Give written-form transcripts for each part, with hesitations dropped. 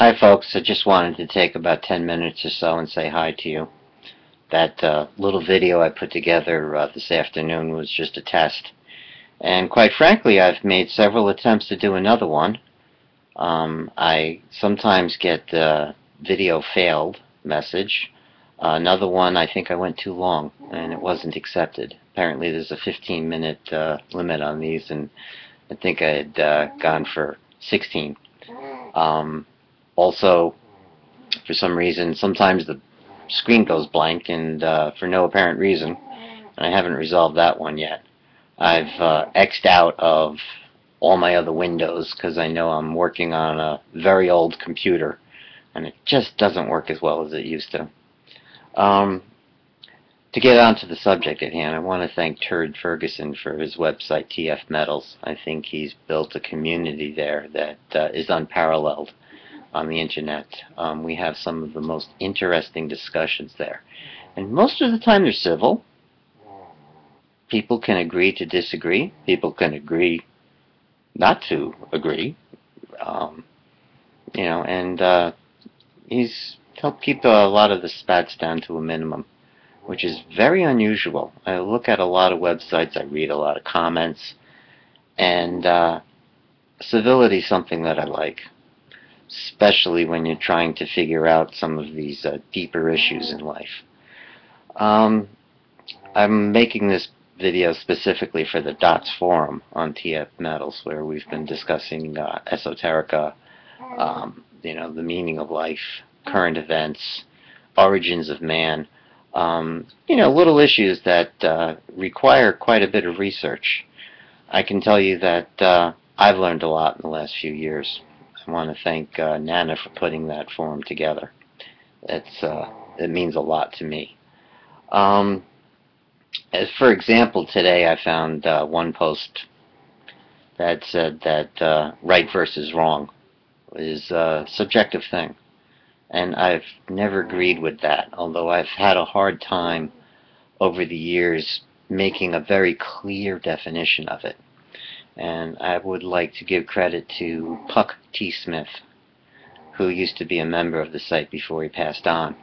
Hi folks, I just wanted to take about 10 minutes or so and say hi to you. That little video I put together this afternoon was just a test. And quite frankly, I've made several attempts to do another one. I sometimes get video failed message. Another one, I think I went too long and it wasn't accepted. Apparently there's a 15-minute limit on these, and I think I had gone for 16. Um, Also, for some reason, sometimes the screen goes blank and for no apparent reason, and I haven't resolved that one yet. I've X'd out of all my other windows because I know I'm working on a very old computer and it just doesn't work as well as it used to. Um, to get on to the subject at hand, I want to thank Turd Ferguson for his website, TF Metals. I think he's built a community there that is unparalleled on the internet. We have some of the most interesting discussions there. And most of the time they're civil. People can agree to disagree. People can agree not to agree. Um, and he's helped keep a lot of the spats down to a minimum, which is very unusual. I look at a lot of websites, I read a lot of comments, and civility is something that I like, especially when you're trying to figure out some of these deeper issues in life. Um, I'm making this video specifically for the DOTS forum on TF Metals, where we've been discussing esoterica, the meaning of life, current events, origins of man, little issues that require quite a bit of research. I can tell you that I've learned a lot in the last few years. I want to thank Nana for putting that forum together. It means a lot to me. As for example, today I found one post that said that right versus wrong is a subjective thing. And I've never agreed with that, although I've had a hard time over the years making a very clear definition of it. And I would like to give credit to Puck T. Smith, who used to be a member of the site before he passed on,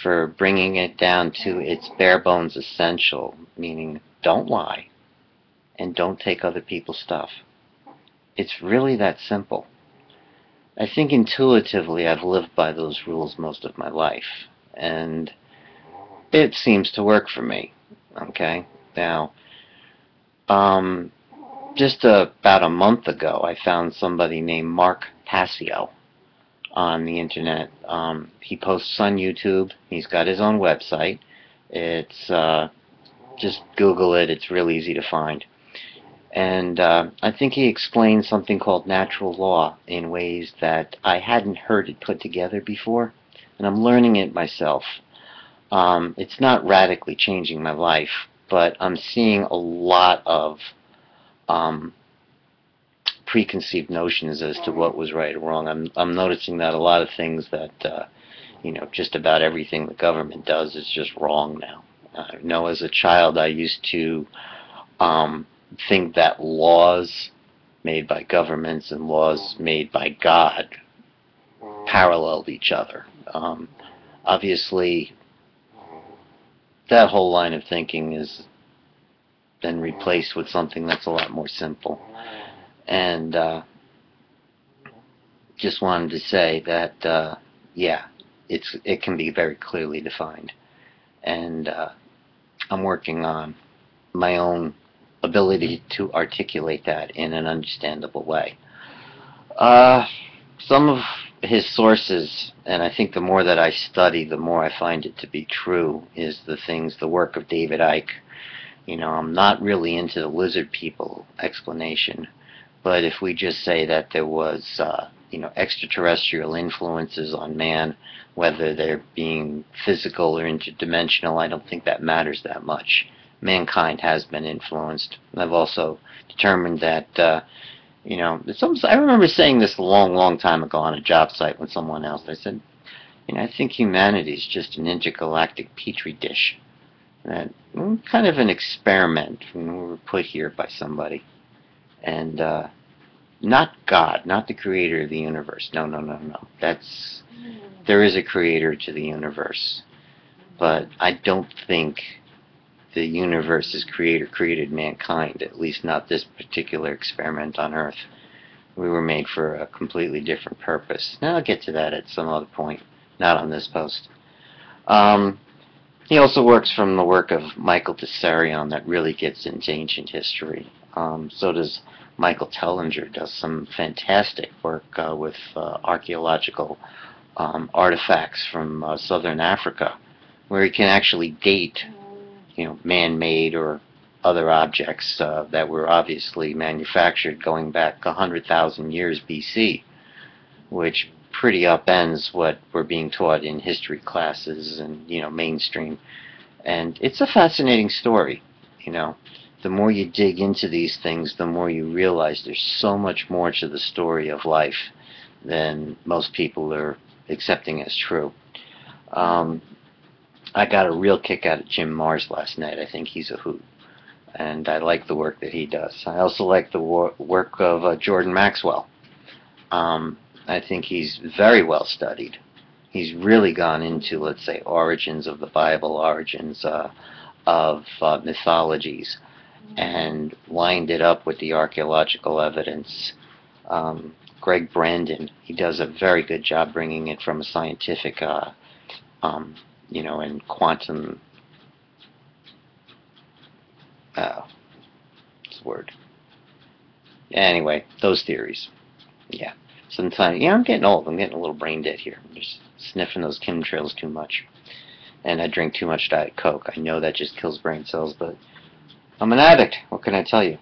for bringing it down to its bare bones essential, meaning don't lie and don't take other people's stuff. It's really that simple. I think intuitively I've lived by those rules most of my life, and it seems to work for me. Okay? Now, just about a month ago, I found somebody named Mark Passio on the internet. He posts on YouTube. He's got his own website. It's just Google it. It's real easy to find. And I think he explains something called natural law in ways that I hadn't heard it put together before, and I'm learning it myself. It's not radically changing my life, but I'm seeing a lot of preconceived notions as to what was right or wrong. I'm noticing that a lot of things that just about everything the government does is just wrong now. As a child, I used to think that laws made by governments and laws made by God paralleled each other. Obviously, that whole line of thinking has been replaced with something that's a lot more simple. And just wanted to say that, it can be very clearly defined. And I'm working on my own ability to articulate that in an understandable way. Some of his sources, and I think the more that I study, the more I find it to be true, is the work of David Icke. I'm not really into the lizard people explanation, but if we just say that there was, extraterrestrial influences on man, whether they're being physical or interdimensional, I don't think that matters that much. Mankind has been influenced. I've also determined that, I remember saying this a long, long time ago on a job site with someone else. I said, I think humanity is just an intergalactic petri dish. That kind of an experiment when we were put here by somebody. And not God, not the creator of the universe. No, no, no, no. There is a creator to the universe, but I don't think the universe's creator created mankind, at least not this particular experiment on Earth. We were made for a completely different purpose. Now I'll get to that at some other point, not on this post. He also works from the work of Michael Tsarion that really gets into ancient history. So does Michael Tellinger, does some fantastic work with archaeological artifacts from southern Africa, where he can actually date, man-made or other objects that were obviously manufactured going back 100,000 years BC, which pretty upends what we're being taught in history classes and mainstream. And it's a fascinating story. The more you dig into these things, the more you realize there's so much more to the story of life than most people are accepting as true. I got a real kick out of Jim Marrs last night. I think he's a hoot, and I like the work that he does. I also like the work of Jordan Maxwell. I think he's very well studied. He's really gone into, let's say, origins of the Bible, origins of mythologies, and lined it up with the archaeological evidence. Greg Brandon, he does a very good job bringing it from a scientific, and quantum, what's the word? Anyway, those theories. Yeah. Sometimes, I'm getting old. I'm getting a little brain dead here. I'm just sniffing those chemtrails too much. And I drink too much Diet Coke. I know that just kills brain cells, but I'm an addict. What can I tell you?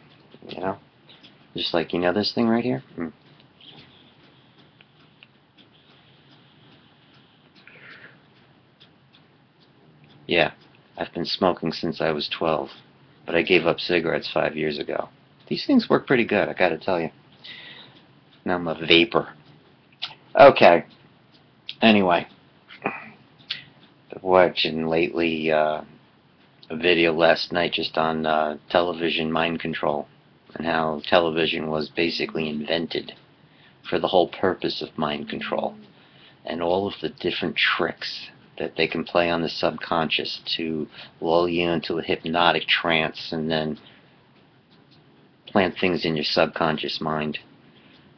Just like, this thing right here? Yeah, I've been smoking since I was 12, but I gave up cigarettes 5 years ago. These things work pretty good, I gotta tell you. Now I'm a vapor. Okay. Anyway, I've watching lately a video last night just on television mind control and how television was basically invented for the whole purpose of mind control and all of the different tricks that they can play on the subconscious to lull you into a hypnotic trance and then plant things in your subconscious mind.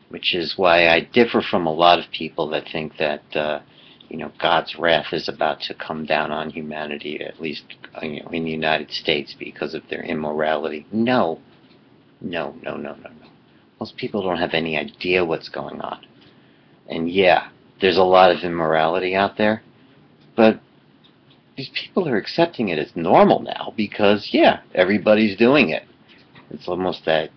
Which is why I differ from a lot of people that think that God's wrath is about to come down on humanity, at least in the United States, because of their immorality. No. No, no, no, no, no. Most people don't have any idea what's going on. And yeah, there's a lot of immorality out there, but these people are accepting it as normal now because, yeah, everybody's doing it. It's almost that,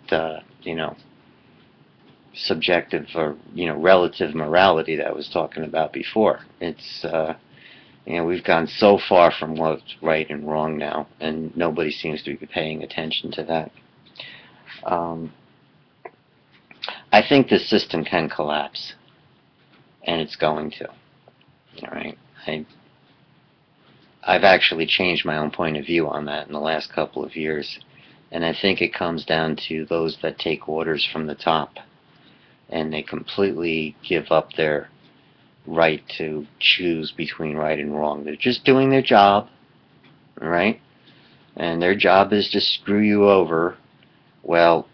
subjective or relative morality that I was talking about before. It's we've gone so far from what's right and wrong now, and nobody seems to be paying attention to that. I think the system can collapse, and it's going to. All right, I've actually changed my own point of view on that in the last couple of years, and I think it comes down to those that take orders from the top. And they completely give up their right to choose between right and wrong. They're just doing their job, right? And their job is to screw you over. Well,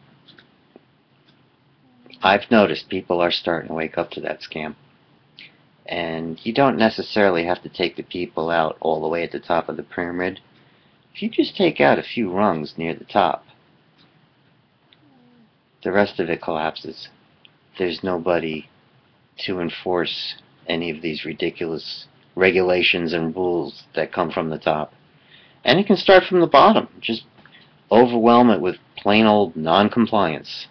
I've noticed people are starting to wake up to that scam. And you don't necessarily have to take the people out all the way at the top of the pyramid. If you just take out a few rungs near the top, the rest of it collapses. There's nobody to enforce any of these ridiculous regulations and rules that come from the top. And it can start from the bottom. Just overwhelm it with plain old non-compliance.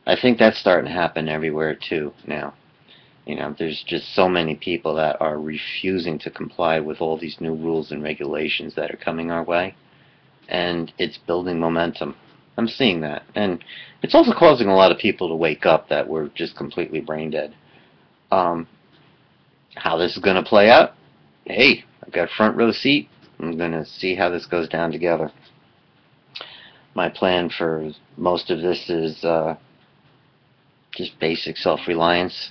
I think that's starting to happen everywhere too now. There's just so many people that are refusing to comply with all these new rules and regulations that are coming our way. And it's building momentum. I'm seeing that. And it's also causing a lot of people to wake up that were just completely brain dead. How this is going to play out? Hey, I've got a front row seat. I'm going to see how this goes down together. My plan for most of this is just basic self-reliance.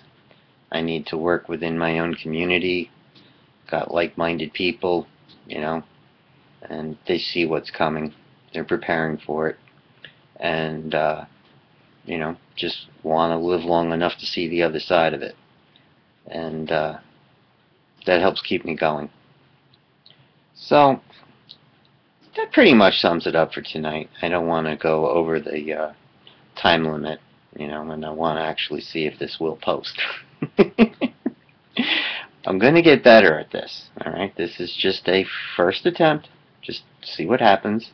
I need to work within my own community, got like-minded people, you know, and they see what's coming. They're preparing for it. And, you know, just want to live long enough to see the other side of it. And that helps keep me going. So, that pretty much sums it up for tonight. I don't want to go over the time limit, you know, and I want to actually see if this will post. I'm going to get better at this, alright? This is just a first attempt. Just see what happens.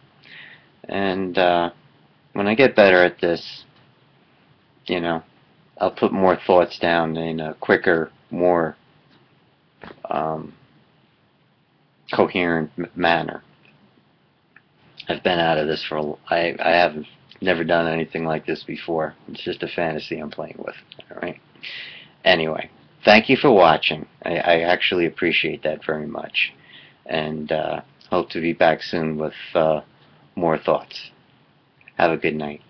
And when I get better at this, you know, I'll put more thoughts down in a quicker, more coherent manner. I've been out of this for I haven't never done anything like this before. It's just a fantasy I'm playing with. All right. Anyway, thank you for watching. I actually appreciate that very much, and hope to be back soon with more thoughts. Have a good night.